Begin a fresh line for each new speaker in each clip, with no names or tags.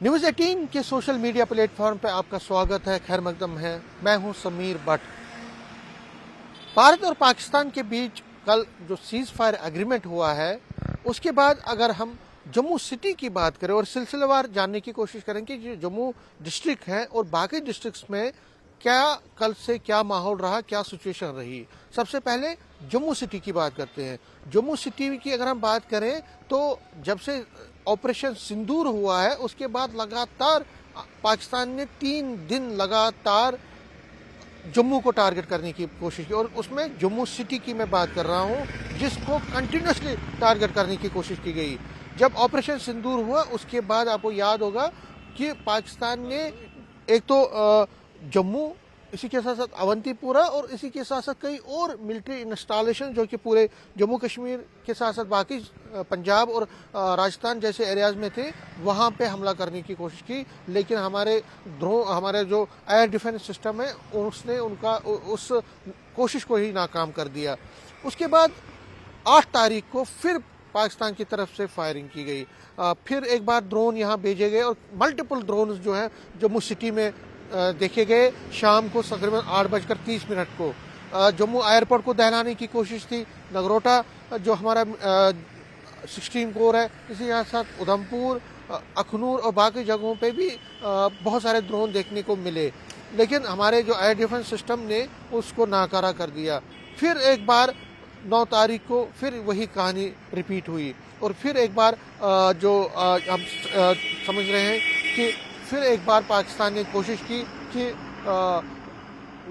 News 18 के social media platform पर आपका स्वागत है। खैर मकदम है। मैं हूं समीर भट्ट। भारत और पाकिस्तान के बीच कल जो सीज फायर एग्रीमेंट हुआ है, उसके बाद अगर हम जम्मू सिटी की बात करें और सिलसिलेवार जानने की कोशिश करें कि जो जम्मू डिस्ट्रिक्ट है और बाकी डिस्ट्रिक्ट्स में क्या कल से क्या माहौल रहा, क्या सिचुएशन रही। सबसे पहले जम्मू सिटी की बात करते हैं। जम्मू सिटी की अगर हम बात करें तो जब से ऑपरेशन सिंदूर हुआ है उसके बाद लगातार पाकिस्तान ने 3 दिन लगातार जम्मू को टारगेट करने की कोशिश की, और उसमें जम्मू सिटी की मैं बात कर रहा हूं, जिसको कंटिन्यूसली टारगेट करने की कोशिश की गई। जब ऑपरेशन सिंदूर हुआ उसके बाद आपको याद होगा कि पाकिस्तान ने एक तो जम्मू, इसी के साथ साथ अवंतीपुरा और इसी के साथ साथ कई और मिलिट्री इंस्टॉलेशन जो कि पूरे जम्मू कश्मीर के साथ साथ बाकी पंजाब और राजस्थान जैसे एरियाज में थे, वहाँ पे हमला करने की कोशिश की। लेकिन हमारे जो एयर डिफेंस सिस्टम है उसने उस कोशिश को ही नाकाम कर दिया। उसके बाद 8 तारीख को फिर पाकिस्तान की तरफ से फायरिंग की गई। फिर एक बार ड्रोन यहाँ भेजे गए और मल्टीपल ड्रोन जो हैं जम्मू सिटी में देखे गए। शाम को तकरीबन 8:30 को जम्मू एयरपोर्ट को दहलाने की कोशिश थी। नगरोटा जो हमारा 16 कोर है, इसी के साथ उधमपुर, अखनूर और बाकी जगहों पे भी बहुत सारे ड्रोन देखने को मिले, लेकिन हमारे जो एयर डिफेंस सिस्टम ने उसको नाकारा कर दिया। फिर एक बार 9 तारीख को फिर वही कहानी रिपीट हुई और फिर एक बार जो हम समझ रहे हैं कि फिर एक बार पाकिस्तान ने कोशिश की कि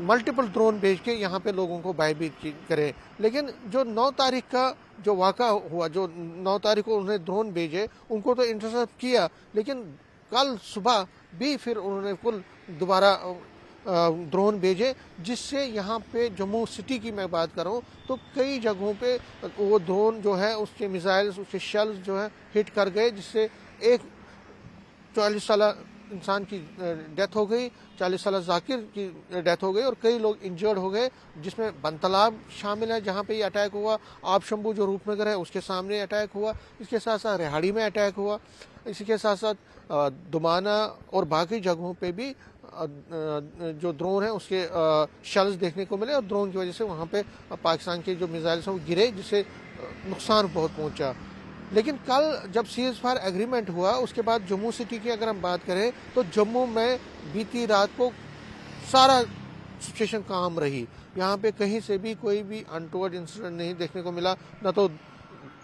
मल्टीपल ड्रोन भेज के यहाँ पे लोगों को भयभीत करें। लेकिन जो 9 तारीख का जो वाक़ा हुआ, जो 9 तारीख को उन्होंने ड्रोन भेजे, उनको तो इंटरसेप्ट किया, लेकिन कल सुबह भी फिर उन्होंने कुल दोबारा ड्रोन भेजे, जिससे यहाँ पे जम्मू सिटी की मैं बात कर रहा हूँ तो कई जगहों पे वो ड्रोन जो है उसके मिसाइल्स, उसके शेल्स जो है हिट कर गए, जिससे एक 44 साल इंसान की डेथ हो गई, 40 साल जाकिर की डेथ हो गई और कई लोग इंजर्ड हो गए, जिसमें बनतलाब शामिल है जहाँ पे ये अटैक हुआ। आपशंभू जो रूपनगर है उसके सामने अटैक हुआ, इसके साथ साथ रेहाड़ी में अटैक हुआ, इसी के साथ साथ दुमाना और बाकी जगहों पे भी जो ड्रोन है उसके शेल्स देखने को मिले और ड्रोन की वजह से वहाँ पे पाकिस्तान के जो मिसाइल्स हैं वो गिरे, जिससे नुकसान बहुत पहुँचा। लेकिन कल जब सीज फायर एग्रीमेंट हुआ उसके बाद जम्मू सिटी की अगर हम बात करें तो जम्मू में बीती रात को सारा सिचुएशन काम रही। यहाँ पे कहीं से भी कोई भी अनटोवर्ड इंसिडेंट नहीं देखने को मिला, न तो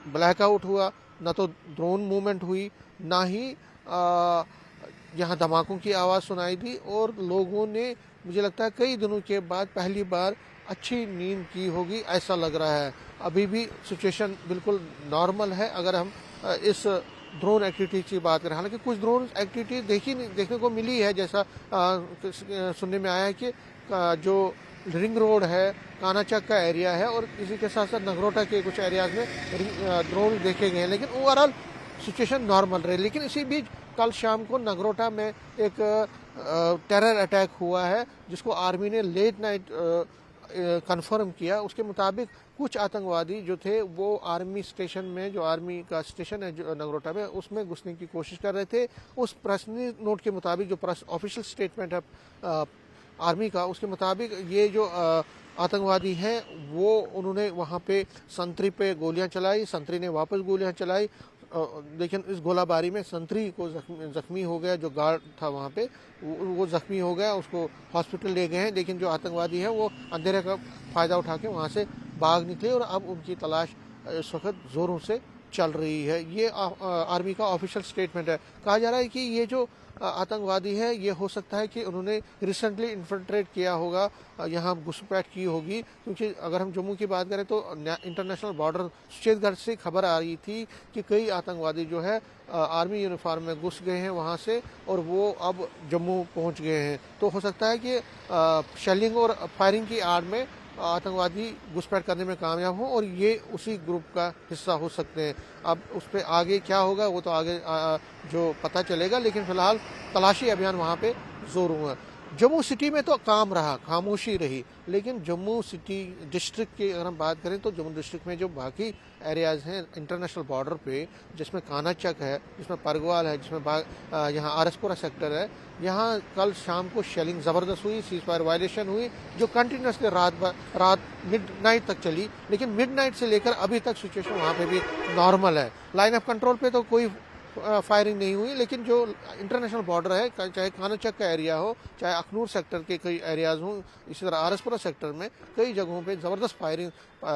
ब्लैकआउट हुआ, न तो ड्रोन मूवमेंट हुई, ना ही यहाँ धमाकों की आवाज़ सुनाई दी, और लोगों ने मुझे लगता है कई दिनों के बाद पहली बार अच्छी नींद की होगी, ऐसा लग रहा है। अभी भी सिचुएशन बिल्कुल नॉर्मल है अगर हम इस ड्रोन एक्टिविटी की बात करें। हालांकि कुछ ड्रोन एक्टिविटी देखने को मिली है, जैसा सुनने में आया है कि जो रिंग रोड है, कानाचक का एरिया है और इसी के साथ साथ नगरोटा के कुछ एरियाज में ड्रोन देखे गए हैं, लेकिन ओवरऑल सिचुएशन नॉर्मल रही। लेकिन इसी बीच कल शाम को नगरोटा में एक टेरर अटैक हुआ है, जिसको आर्मी ने लेट नाइट कंफर्म किया। उसके मुताबिक कुछ आतंकवादी जो थे वो आर्मी स्टेशन में, जो आर्मी का स्टेशन है जो नगरोटा में, उसमें घुसने की कोशिश कर रहे थे। उस प्रेस नोट के मुताबिक, जो प्रेस ऑफिशियल स्टेटमेंट है आर्मी का, उसके मुताबिक ये जो आतंकवादी हैं वो उन्होंने वहाँ पे संतरी पे गोलियां चलाई, संतरी ने वापस गोलियां चलाई, लेकिन इस गोलाबारी में संतरी को जख्मी हो गया। जो गार्ड था वहाँ पे वो जख्मी हो गया, उसको हॉस्पिटल ले गए हैं। लेकिन जो आतंकवादी हैं वो अंधेरे का फ़ायदा उठा के वहाँ से भाग निकले और अब उनकी तलाश इस वक्त ज़ोरों से चल रही है। ये आर्मी का ऑफिशियल स्टेटमेंट है। कहा जा रहा है कि ये जो आतंकवादी है ये हो सकता है कि उन्होंने रिसेंटली इन्फिल्ट्रेट किया होगा, यहाँ घुसपैठ की होगी, क्योंकि अगर हम जम्मू की बात करें तो इंटरनेशनल बॉर्डर सुचेतगढ़ से खबर आ रही थी कि कई आतंकवादी जो है आर्मी यूनिफॉर्म में घुस गए हैं वहाँ से और वो अब जम्मू पहुँच गए हैं। तो हो सकता है कि शेलिंग और फायरिंग की आड़ में आतंकवादी घुसपैठ करने में कामयाब हों और ये उसी ग्रुप का हिस्सा हो सकते हैं। अब उस पर आगे क्या होगा वो तो आगे जो पता चलेगा, लेकिन फिलहाल तलाशी अभियान वहाँ पे जोरों है। जम्मू सिटी में तो काम रहा, खामोशी रही, लेकिन जम्मू सिटी डिस्ट्रिक्ट की अगर हम बात करें तो जम्मू डिस्ट्रिक्ट में जो बाकी एरियाज़ हैं इंटरनेशनल बॉर्डर पे, जिसमें कानाचक है, जिसमें परगवाल है, जिसमें यहाँ आरएसपुरा सेक्टर है, यहाँ कल शाम को शेलिंग ज़बरदस्त हुई, सीज फायर वायलेशन हुई, जो कंटिन्यूसली रात मिड नाइट तक चली। लेकिन मिड नाइट से लेकर अभी तक सिचुएशन वहाँ पे भी नॉर्मल है। लाइन ऑफ कंट्रोल पे तो कोई फायरिंग नहीं हुई, लेकिन जो इंटरनेशनल बॉर्डर है, चाहे कानाचक का एरिया हो, चाहे अखनूर सेक्टर के कई एरियाज हों, इसी तरह आरएसपुरा सेक्टर में कई जगहों पे ज़बरदस्त फायरिंग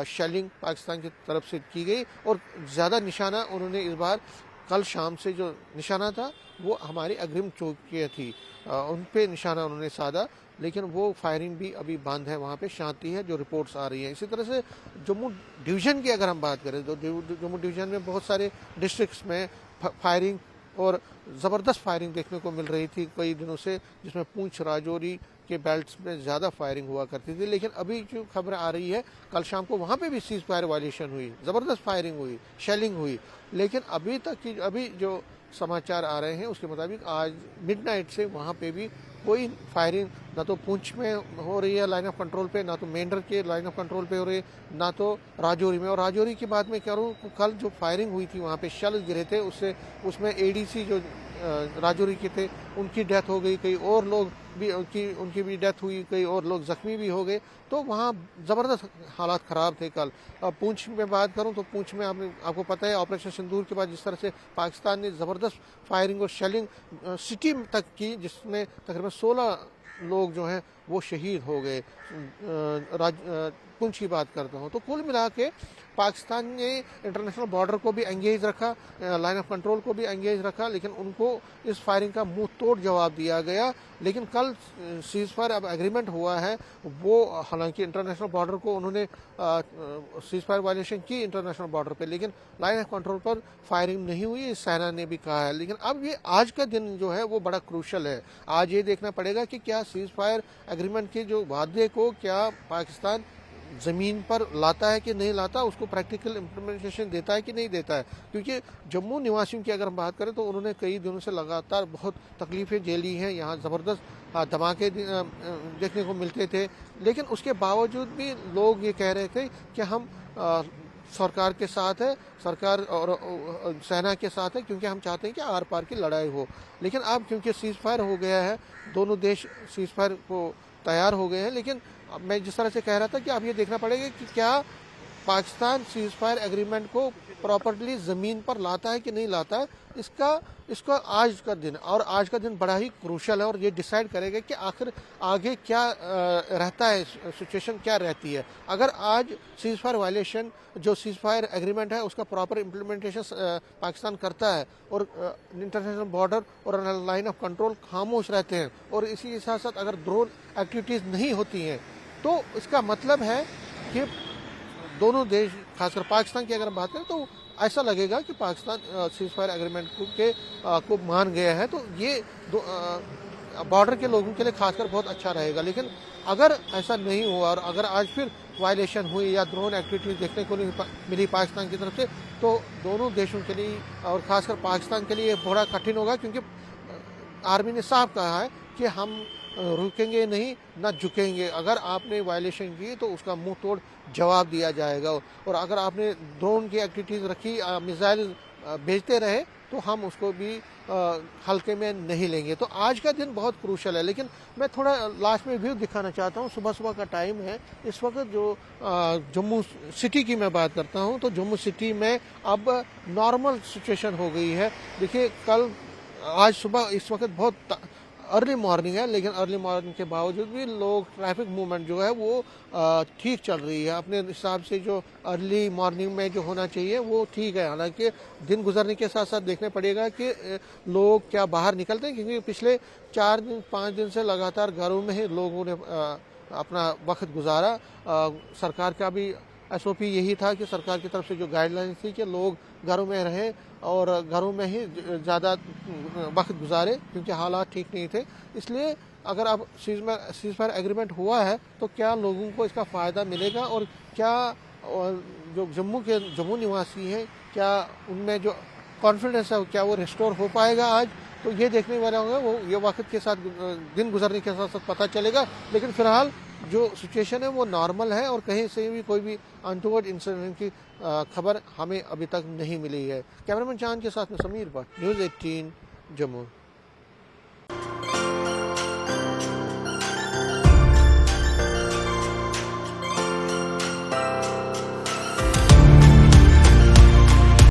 शेलिंग पाकिस्तान की तरफ से की गई। और ज़्यादा निशाना उन्होंने इस बार कल शाम से जो निशाना था वो हमारी अग्रिम चौकियाँ थी, उन पे निशाना उन्होंने साधा, लेकिन वो फायरिंग भी अभी बंद है, वहाँ पे शांति है जो रिपोर्ट्स आ रही है। इसी तरह से जम्मू डिवीज़न की अगर हम बात करें तो जम्मू डिवीज़न में बहुत सारे डिस्ट्रिक्ट्स में फायरिंग और ज़बरदस्त फायरिंग देखने को मिल रही थी कई दिनों से, जिसमें पूंछ राजौरी के बेल्ट्स में ज़्यादा फायरिंग हुआ करती थी। लेकिन अभी जो खबर आ रही है, कल शाम को वहाँ पे भी सीज फायर वायलेशन हुई, ज़बरदस्त फायरिंग हुई, शेलिंग हुई, लेकिन अभी जो समाचार आ रहे हैं उसके मुताबिक आज मिडनाइट से वहाँ पे भी कोई फायरिंग ना तो पूंछ में हो रही है लाइन ऑफ कंट्रोल पे, ना तो मेंढर के लाइन ऑफ कंट्रोल पे हो रही है, ना तो राजौरी में। और राजौरी की बात मैं करूँ, कल जो फायरिंग हुई थी वहाँ पे शेल गिरे थे, उसमें एडीसी जो राजौरी के थे उनकी डेथ हो गई, कई और लोग भी उनकी भी डेथ हुई, कई और लोग जख्मी भी हो गए। तो वहाँ ज़बरदस्त हालात ख़राब थे कल। अब पूंछ में बात करूँ तो पूंछ में आपको पता है ऑपरेशन सिंदूर के बाद जिस तरह से पाकिस्तान ने ज़बरदस्त फायरिंग और शेलिंग सिटी तक की, जिसमें तकरीबन 16 लोग जो हैं वो शहीद हो गए। पुंछ की बात करता हूँ तो कुल मिला के पाकिस्तान ने इंटरनेशनल बॉर्डर को भी एंगेज रखा, लाइन ऑफ कंट्रोल को भी एंगेज रखा, लेकिन उनको इस फायरिंग का मुंह तोड़ जवाब दिया गया। लेकिन कल सीज फायर अब एग्रीमेंट हुआ है, वो हालांकि इंटरनेशनल बॉर्डर को उन्होंने सीज फायर वायलेशन की इंटरनेशनल बॉर्डर पे, लेकिन लाइन ऑफ कंट्रोल पर फायरिंग नहीं हुई, सेना ने भी कहा है। लेकिन अब ये आज का दिन जो है वो बड़ा क्रूशल है। आज ये देखना पड़ेगा कि क्या सीज फायर एग्रीमेंट के जो वादे को क्या पाकिस्तान ज़मीन पर लाता है कि नहीं लाता, उसको प्रैक्टिकल इम्प्लीमेंटेशन देता है कि नहीं देता है। क्योंकि जम्मू निवासियों की अगर हम बात करें तो उन्होंने कई दिनों से लगातार बहुत तकलीफ़ें झेली हैं, यहाँ ज़बरदस्त धमाके देखने को मिलते थे, लेकिन उसके बावजूद भी लोग ये कह रहे थे कि हम सरकार के साथ है, सरकार और सेना के साथ है, क्योंकि हम चाहते हैं कि आर पार की लड़ाई हो। लेकिन अब क्योंकि सीज़ फायर हो गया है, दोनों देश सीज़ फायर को तैयार हो गए हैं, लेकिन मैं जिस तरह से कह रहा था कि अब ये देखना पड़ेगा कि क्या पाकिस्तान सीज फायर एग्रीमेंट को प्रॉपर्ली ज़मीन पर लाता है कि नहीं लाता है। इसका आज का दिन बड़ा ही क्रूशल है और ये डिसाइड करेगा कि आखिर आगे क्या रहता है, सिचुएशन क्या रहती है। अगर आज सीज फायर वायलेशन जो सीज फायर एग्रीमेंट है उसका प्रॉपर इम्प्लीमेंटेशन पाकिस्तान करता है और इंटरनेशनल बॉर्डर और लाइन ऑफ कंट्रोल खामोश रहते हैं, और इसी के साथ साथ अगर ड्रोन एक्टिविटीज़ नहीं होती हैं, तो इसका मतलब है कि दोनों देश, खासकर पाकिस्तान की अगर बात करें तो ऐसा लगेगा कि पाकिस्तान सीज फायर एग्रीमेंट को मान गया है। तो ये बॉर्डर के लोगों के लिए खासकर बहुत अच्छा रहेगा। लेकिन अगर ऐसा नहीं हुआ और अगर आज फिर वायलेशन हुई या ड्रोन एक्टिविटीज देखने को नहीं मिली पाकिस्तान की तरफ से, तो दोनों देशों के लिए और खासकर पाकिस्तान के लिए बड़ा कठिन होगा, क्योंकि आर्मी ने साफ कहा है कि हम रुकेंगे नहीं, ना झुकेंगे। अगर आपने वायलेशन की तो उसका मुंह तोड़ जवाब दिया जाएगा, और अगर आपने ड्रोन की एक्टिविटीज़ रखी, मिसाइल भेजते रहे, तो हम उसको भी हल्के में नहीं लेंगे। तो आज का दिन बहुत क्रूशल है। लेकिन मैं थोड़ा लास्ट में व्यू दिखाना चाहता हूँ। सुबह सुबह का टाइम है इस वक्त, जो जम्मू सिटी की मैं बात करता हूँ, तो जम्मू सिटी में अब नॉर्मल सिचुएशन हो गई है। देखिए आज सुबह इस वक्त बहुत अर्ली मॉर्निंग है, लेकिन अर्ली मॉर्निंग के बावजूद भी लोग ट्रैफिक मूवमेंट जो है वो ठीक चल रही है अपने हिसाब से। जो अर्ली मॉर्निंग में जो होना चाहिए वो ठीक है। हालांकि दिन गुजरने के साथ साथ देखना पड़ेगा कि लोग क्या बाहर निकलते हैं, क्योंकि पिछले 4-5 दिन से लगातार घरों में ही लोगों ने अपना वक्त गुजारा। सरकार का भी एसओपी यही था कि सरकार की तरफ से जो गाइडलाइंस थी कि लोग घरों में रहें और घरों में ही ज़्यादा वक्त गुजारे, क्योंकि हालात ठीक नहीं थे। इसलिए अगर अब सीज फायर एग्रीमेंट हुआ है तो क्या लोगों को इसका फ़ायदा मिलेगा, और क्या जो जम्मू निवासी हैं क्या उनमें जो कॉन्फिडेंस है क्या वो रिस्टोर हो पाएगा आज। तो ये देखने वाला होगा, वो ये वक्त के साथ दिन गुजरने के साथ साथ पता चलेगा। लेकिन फिलहाल जो सिचुएशन है वो नॉर्मल है और कहीं से भी कोई भी अनटुवर्ड इंसिडेंट की खबर हमें अभी तक नहीं मिली है। कैमरामैन चांद के साथ में समीर भट्ट, न्यूज़ 18 जम्मू।